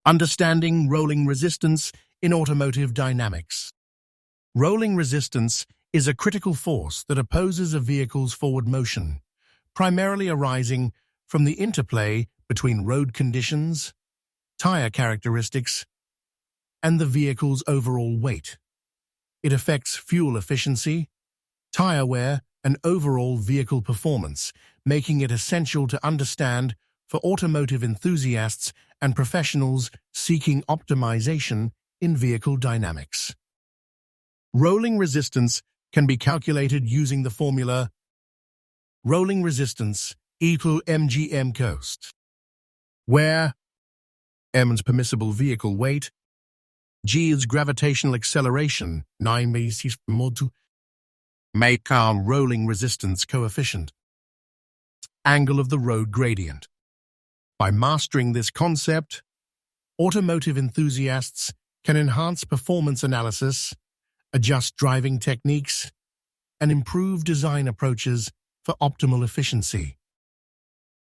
Understanding rolling resistance in automotive dynamics. Rolling resistance is a critical force that opposes a vehicle's forward motion, primarily arising from the interplay between road conditions, tire characteristics, and the vehicle's overall weight. It affects fuel efficiency, tire wear, and overall vehicle performance, making it essential to understand for automotive enthusiasts and professionals seeking optimization in vehicle dynamics. Rolling resistance can be calculated using the formula rolling resistance equal mgm cost, where m is permissible vehicle weight, g is gravitational acceleration, 9 meters mod, make our rolling resistance coefficient, angle of the road gradient. By mastering this concept, automotive enthusiasts can enhance performance analysis, adjust driving techniques, and improve design approaches for optimal efficiency.